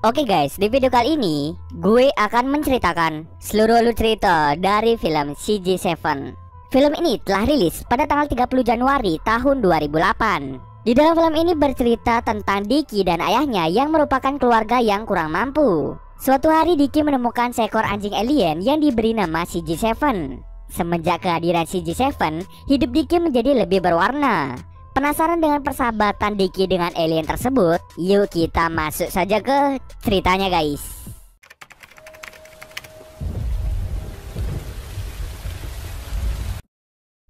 Oke guys, di video kali ini gue akan menceritakan seluruh alur cerita dari film CJ7. Film ini telah rilis pada tanggal 30 Januari tahun 2008. Di dalam film ini bercerita tentang Dicky dan ayahnya yang merupakan keluarga yang kurang mampu. Suatu hari Dicky menemukan seekor anjing alien yang diberi nama CJ7. Semenjak kehadiran CJ7, hidup Dicky menjadi lebih berwarna. Penasaran dengan persahabatan Dicky dengan alien tersebut? Yuk kita masuk saja ke ceritanya guys.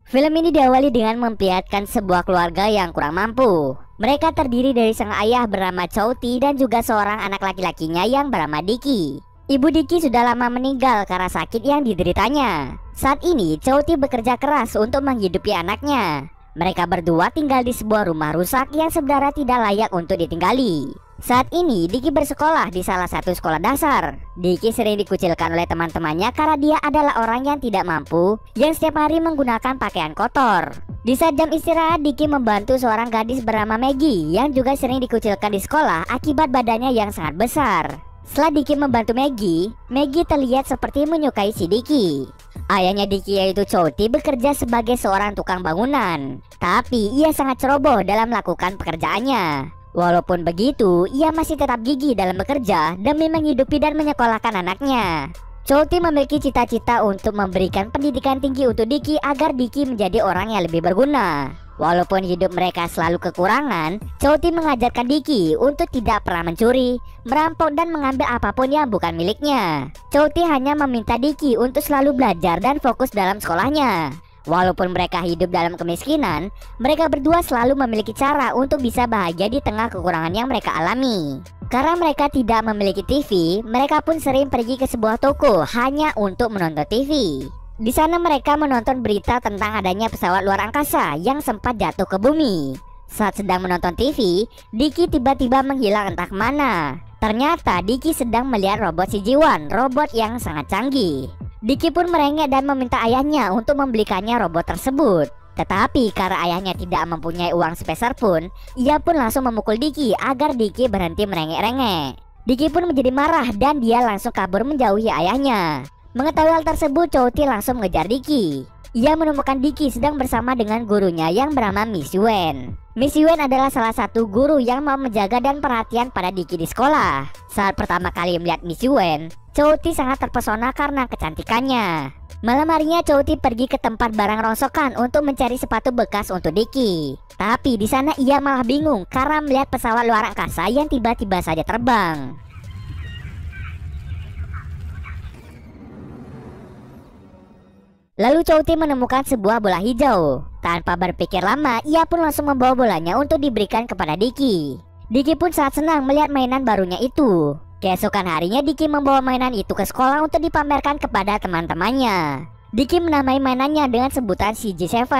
Film ini diawali dengan memperlihatkan sebuah keluarga yang kurang mampu. Mereka terdiri dari sang ayah bernama Chouty dan juga seorang anak laki-lakinya yang bernama Dicky. Ibu Dicky sudah lama meninggal karena sakit yang dideritanya. Saat ini Chouty bekerja keras untuk menghidupi anaknya. Mereka berdua tinggal di sebuah rumah rusak yang sebenarnya tidak layak untuk ditinggali. Saat ini Dicky bersekolah di salah satu sekolah dasar. Dicky sering dikucilkan oleh teman-temannya karena dia adalah orang yang tidak mampu yang setiap hari menggunakan pakaian kotor. Di saat jam istirahat, Dicky membantu seorang gadis bernama Maggie yang juga sering dikucilkan di sekolah akibat badannya yang sangat besar. Setelah Dicky membantu Maggie terlihat seperti menyukai si Dicky. Ayahnya Dicky yaitu Chouty bekerja sebagai seorang tukang bangunan, tapi ia sangat ceroboh dalam melakukan pekerjaannya. Walaupun begitu, ia masih tetap gigih dalam bekerja demi menghidupi dan menyekolahkan anaknya. Chouty memiliki cita-cita untuk memberikan pendidikan tinggi untuk Dicky agar Dicky menjadi orang yang lebih berguna. Walaupun hidup mereka selalu kekurangan, Chouty mengajarkan Dicky untuk tidak pernah mencuri, merampok dan mengambil apapun yang bukan miliknya. Chouty hanya meminta Dicky untuk selalu belajar dan fokus dalam sekolahnya. Walaupun mereka hidup dalam kemiskinan, mereka berdua selalu memiliki cara untuk bisa bahagia di tengah kekurangan yang mereka alami. Karena mereka tidak memiliki TV, mereka pun sering pergi ke sebuah toko hanya untuk menonton TV. Di sana mereka menonton berita tentang adanya pesawat luar angkasa yang sempat jatuh ke bumi. Saat sedang menonton TV, Dicky tiba-tiba menghilang entah kemana. Ternyata Dicky sedang melihat robot CJ1, robot yang sangat canggih. Dicky pun merengek dan meminta ayahnya untuk membelikannya robot tersebut. Tetapi karena ayahnya tidak mempunyai uang sepeser pun, ia pun langsung memukul Dicky agar Dicky berhenti merengek-rengek. Dicky pun menjadi marah dan dia langsung kabur menjauhi ayahnya. Mengetahui hal tersebut, Chouty langsung mengejar Dicky. Ia menemukan Dicky sedang bersama dengan gurunya yang bernama Miss Yuen. Miss Yuen adalah salah satu guru yang mau menjaga dan perhatian pada Dicky di sekolah. Saat pertama kali melihat Miss Yuen, Chouty sangat terpesona karena kecantikannya. Malam harinya Chouty pergi ke tempat barang rongsokan untuk mencari sepatu bekas untuk Dicky. Tapi di sana ia malah bingung karena melihat pesawat luar angkasa yang tiba-tiba saja terbang. Lalu Chouty menemukan sebuah bola hijau. Tanpa berpikir lama, ia pun langsung membawa bolanya untuk diberikan kepada Dicky. Dicky pun sangat senang melihat mainan barunya itu. Keesokan harinya Dicky membawa mainan itu ke sekolah untuk dipamerkan kepada teman-temannya. Dicky menamai mainannya dengan sebutan CJ7.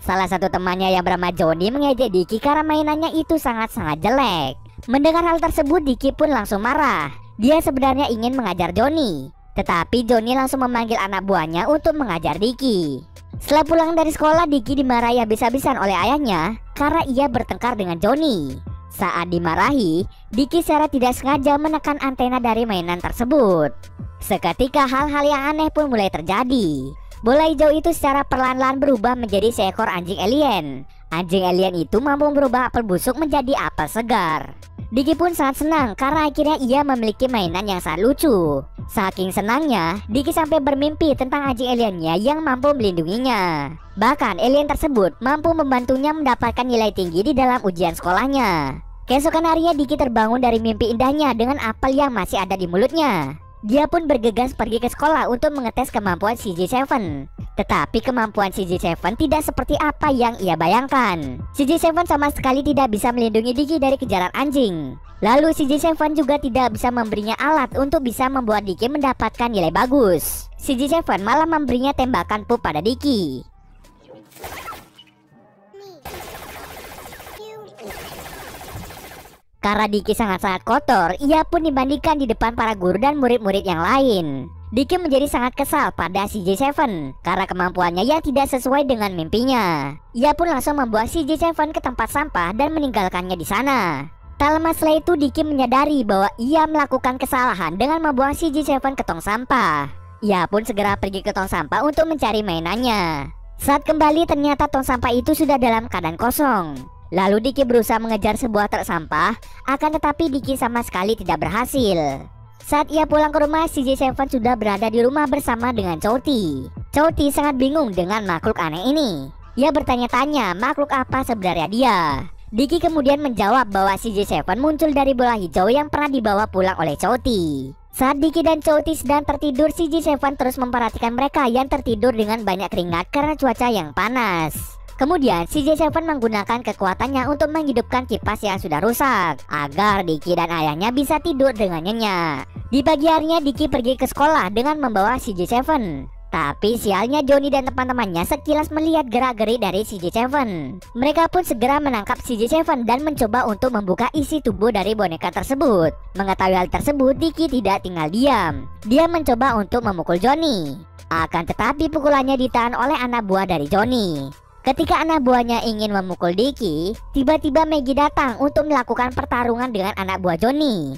Salah satu temannya yang bernama Johnny mengejek Dicky karena mainannya itu sangat-sangat jelek. Mendengar hal tersebut, Dicky pun langsung marah. Dia sebenarnya ingin mengajar Johnny, tetapi Johnny langsung memanggil anak buahnya untuk mengajar Dicky. Setelah pulang dari sekolah, Dicky dimarahi habis-habisan oleh ayahnya karena ia bertengkar dengan Johnny. Saat dimarahi, Dicky secara tidak sengaja menekan antena dari mainan tersebut. Seketika hal-hal yang aneh pun mulai terjadi. Bola hijau itu secara perlahan-lahan berubah menjadi seekor anjing alien. Anjing alien itu mampu merubah apel busuk menjadi apel segar. Dicky pun sangat senang karena akhirnya ia memiliki mainan yang sangat lucu. Saking senangnya, Dicky sampai bermimpi tentang anjing aliennya yang mampu melindunginya. Bahkan alien tersebut mampu membantunya mendapatkan nilai tinggi di dalam ujian sekolahnya. Keesokan harinya Dicky terbangun dari mimpi indahnya dengan apel yang masih ada di mulutnya. Dia pun bergegas pergi ke sekolah untuk mengetes kemampuan CJ7. Tetapi kemampuan CJ7 tidak seperti apa yang ia bayangkan. CJ7 sama sekali tidak bisa melindungi Dicky dari kejaran anjing. Lalu CJ7 juga tidak bisa memberinya alat untuk bisa membuat Dicky mendapatkan nilai bagus. CJ7 malah memberinya tembakan pup pada Dicky. Karena Dicky sangat-sangat kotor, ia pun dibandingkan di depan para guru dan murid-murid yang lain. Dicky menjadi sangat kesal pada CJ7 karena kemampuannya yang tidak sesuai dengan mimpinya. Ia pun langsung membawa CJ7 ke tempat sampah dan meninggalkannya di sana. Tak lama setelah itu Diki menyadari bahwa ia melakukan kesalahan dengan membuang CJ7 ke tong sampah. Ia pun segera pergi ke tong sampah untuk mencari mainannya. Saat kembali ternyata tong sampah itu sudah dalam keadaan kosong. Lalu Diki berusaha mengejar sebuah truk sampah, akan tetapi Diki sama sekali tidak berhasil. Saat ia pulang ke rumah, CJ7 sudah berada di rumah bersama dengan Chouty. Chouty sangat bingung dengan makhluk aneh ini. Ia bertanya-tanya makhluk apa sebenarnya dia. Diki kemudian menjawab bahwa CJ7 muncul dari bola hijau yang pernah dibawa pulang oleh Chouty. Saat Diki dan Chouty sedang tertidur, CJ7 terus memperhatikan mereka yang tertidur dengan banyak keringat karena cuaca yang panas. Kemudian CJ7 menggunakan kekuatannya untuk menghidupkan kipas yang sudah rusak agar Diki dan ayahnya bisa tidur dengan nyenyak. Di pagi harinya Diki pergi ke sekolah dengan membawa CJ7. Tapi sialnya Johnny dan teman-temannya sekilas melihat gerak-gerik dari CJ7. Mereka pun segera menangkap CJ7 dan mencoba untuk membuka isi tubuh dari boneka tersebut. Mengetahui hal tersebut, Diki tidak tinggal diam. Dia mencoba untuk memukul Johnny. Akan tetapi pukulannya ditahan oleh anak buah dari Johnny. Ketika anak buahnya ingin memukul Diki, tiba-tiba Maggie datang untuk melakukan pertarungan dengan anak buah Johnny.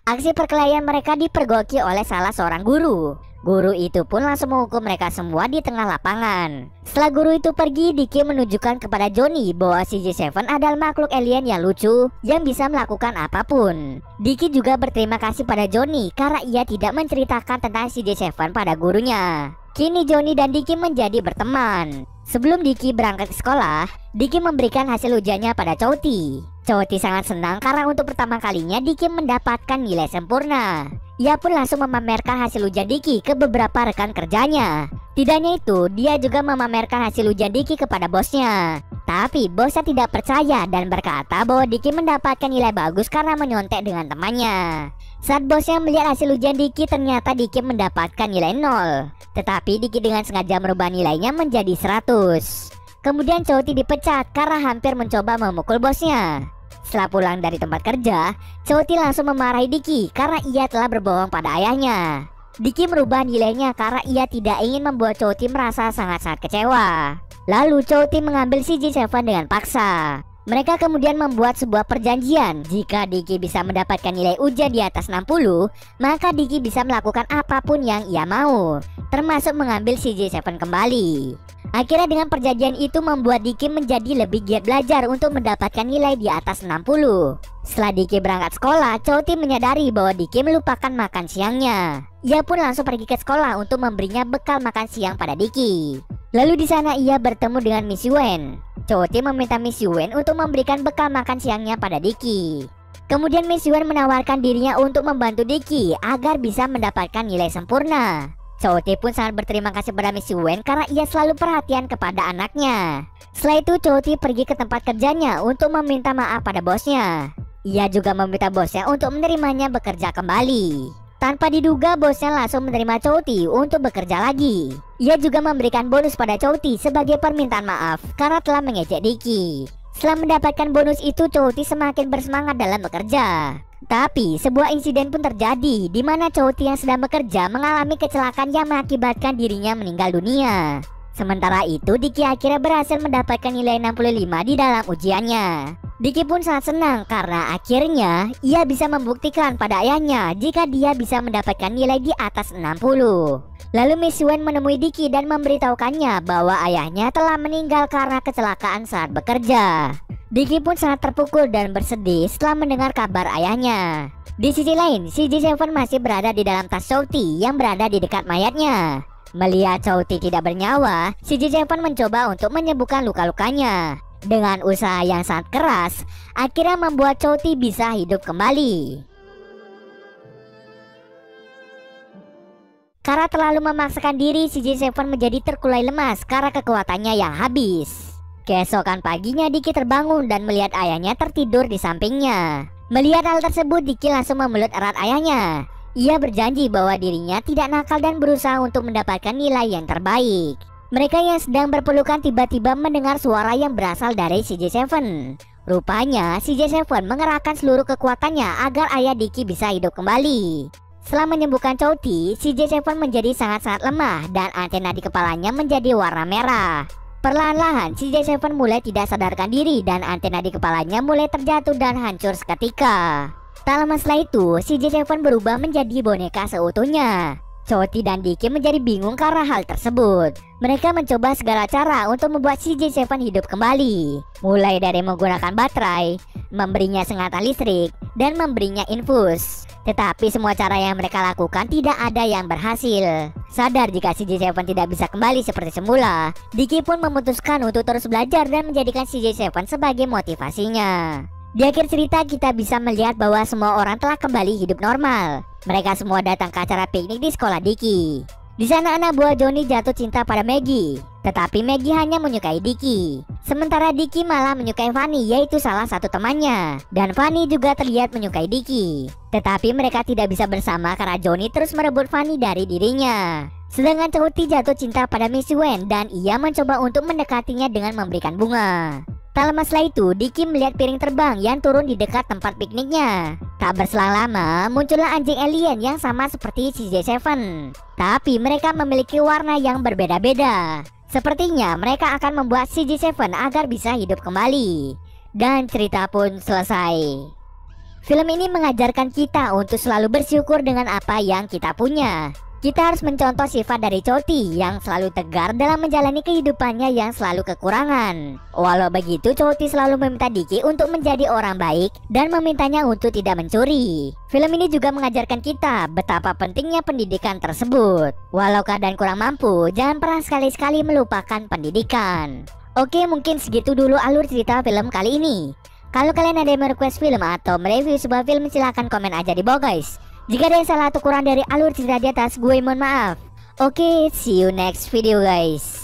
Aksi perkelahian mereka dipergoki oleh salah seorang guru. Guru itu pun langsung menghukum mereka semua di tengah lapangan. Setelah guru itu pergi, Diki menunjukkan kepada Johnny bahwa CJ7 adalah makhluk alien yang lucu yang bisa melakukan apapun. Diki juga berterima kasih pada Johnny karena ia tidak menceritakan tentang CJ7 pada gurunya. Kini Johnny dan Diki menjadi berteman. Sebelum Diki berangkat ke sekolah, Diki memberikan hasil ujiannya pada Chouty. Chouty sangat senang karena untuk pertama kalinya Diki mendapatkan nilai sempurna. Ia pun langsung memamerkan hasil ujian Diki ke beberapa rekan kerjanya. Tidak hanya itu, dia juga memamerkan hasil ujian Diki kepada bosnya. Tapi bosnya tidak percaya dan berkata bahwa Diki mendapatkan nilai bagus karena menyontek dengan temannya. Saat bosnya melihat hasil ujian Diki, ternyata Diki mendapatkan nilai 0. Tetapi Diki dengan sengaja merubah nilainya menjadi 100. Kemudian Chouty dipecat karena hampir mencoba memukul bosnya. Setelah pulang dari tempat kerja, Chouty langsung memarahi Diki karena ia telah berbohong pada ayahnya. Diki merubah nilainya karena ia tidak ingin membuat Chouty merasa sangat-sangat kecewa. Lalu Chouty mengambil CJ7 dengan paksa. Mereka kemudian membuat sebuah perjanjian. Jika Diki bisa mendapatkan nilai ujian di atas 60, maka Diki bisa melakukan apapun yang ia mau, termasuk mengambil CJ7 kembali. Akhirnya dengan perjanjian itu membuat Diki menjadi lebih giat belajar untuk mendapatkan nilai di atas 60. Setelah Diki berangkat sekolah, Chouty menyadari bahwa Diki melupakan makan siangnya. Ia pun langsung pergi ke sekolah untuk memberinya bekal makan siang pada Diki. Lalu di sana ia bertemu dengan Miss Yuen. Chouty meminta Miss Yuen untuk memberikan bekal makan siangnya pada Diki. Kemudian Miss Yuen menawarkan dirinya untuk membantu Diki agar bisa mendapatkan nilai sempurna. Chouty pun sangat berterima kasih pada Miss Yuen karena ia selalu perhatian kepada anaknya. Setelah itu Chouty pergi ke tempat kerjanya untuk meminta maaf pada bosnya. Ia juga meminta bosnya untuk menerimanya bekerja kembali. Tanpa diduga bosnya langsung menerima Chouty untuk bekerja lagi. Ia juga memberikan bonus pada Chouty sebagai permintaan maaf karena telah mengejek Diki. Setelah mendapatkan bonus itu, Chouty semakin bersemangat dalam bekerja. Tapi sebuah insiden pun terjadi di mana Chouty yang sedang bekerja mengalami kecelakaan yang mengakibatkan dirinya meninggal dunia. Sementara itu Diki akhirnya berhasil mendapatkan nilai 65 di dalam ujiannya. Diki pun sangat senang karena akhirnya ia bisa membuktikan pada ayahnya jika dia bisa mendapatkan nilai di atas 60. Lalu Miss Yuen menemui Diki dan memberitahukannya bahwa ayahnya telah meninggal karena kecelakaan saat bekerja. Diki pun sangat terpukul dan bersedih setelah mendengar kabar ayahnya. Di sisi lain, CJ7 masih berada di dalam tas Chouty yang berada di dekat mayatnya. Melihat Chouty tidak bernyawa, CJ7 mencoba untuk menyembuhkan luka-lukanya. Dengan usaha yang sangat keras, akhirnya membuat Chouty bisa hidup kembali. Karena terlalu memaksakan diri, CJ7 menjadi terkulai lemas karena kekuatannya yang habis. Keesokan paginya Diki terbangun dan melihat ayahnya tertidur di sampingnya. Melihat hal tersebut, Diki langsung memeluk erat ayahnya. Ia berjanji bahwa dirinya tidak nakal dan berusaha untuk mendapatkan nilai yang terbaik. Mereka yang sedang berpelukan tiba-tiba mendengar suara yang berasal dari CJ7. Rupanya CJ7 mengerahkan seluruh kekuatannya agar ayah Diki bisa hidup kembali. Setelah menyembuhkan Chouty, CJ7 menjadi sangat-sangat lemah dan antena di kepalanya menjadi warna merah. Perlahan-lahan si J7 mulai tidak sadarkan diri dan antena di kepalanya mulai terjatuh dan hancur seketika. Tak lama setelah itu, si J7 berubah menjadi boneka seutuhnya. Choti dan Diki menjadi bingung karena hal tersebut. Mereka mencoba segala cara untuk membuat si J7 hidup kembali. Mulai dari menggunakan baterai, memberinya sengatan listrik, dan memberinya infus. Tetapi semua cara yang mereka lakukan tidak ada yang berhasil. Sadar jika si J7 tidak bisa kembali seperti semula, Diki pun memutuskan untuk terus belajar dan menjadikan si J7 sebagai motivasinya. Di akhir cerita kita bisa melihat bahwa semua orang telah kembali hidup normal. Mereka semua datang ke acara piknik di sekolah Diki. Di sana anak buah Johnny jatuh cinta pada Maggie, tetapi Maggie hanya menyukai Diki. Sementara Diki malah menyukai Fanny, yaitu salah satu temannya. Dan Fanny juga terlihat menyukai Diki. Tetapi mereka tidak bisa bersama karena Johnny terus merebut Fanny dari dirinya. Sedangkan Choti jatuh cinta pada Miss Wen dan ia mencoba untuk mendekatinya dengan memberikan bunga. Tak lama setelah itu, Diki melihat piring terbang yang turun di dekat tempat pikniknya. Tak berselang lama, muncullah anjing alien yang sama seperti si J7. Tapi mereka memiliki warna yang berbeda-beda. Sepertinya mereka akan membuat si J7 agar bisa hidup kembali. Dan cerita pun selesai. Film ini mengajarkan kita untuk selalu bersyukur dengan apa yang kita punya. Kita harus mencontoh sifat dari Choti yang selalu tegar dalam menjalani kehidupannya yang selalu kekurangan. Walau begitu, Choti selalu meminta Diki untuk menjadi orang baik dan memintanya untuk tidak mencuri. Film ini juga mengajarkan kita betapa pentingnya pendidikan tersebut. Walau keadaan kurang mampu, jangan pernah sekali-sekali melupakan pendidikan. Oke, mungkin segitu dulu alur cerita film kali ini. Kalau kalian ada yang request film atau mereview sebuah film, silahkan komen aja di bawah guys. Jika ada yang salah atau kurang dari alur cerita di atas, gue mohon maaf. Oke, see you next video guys.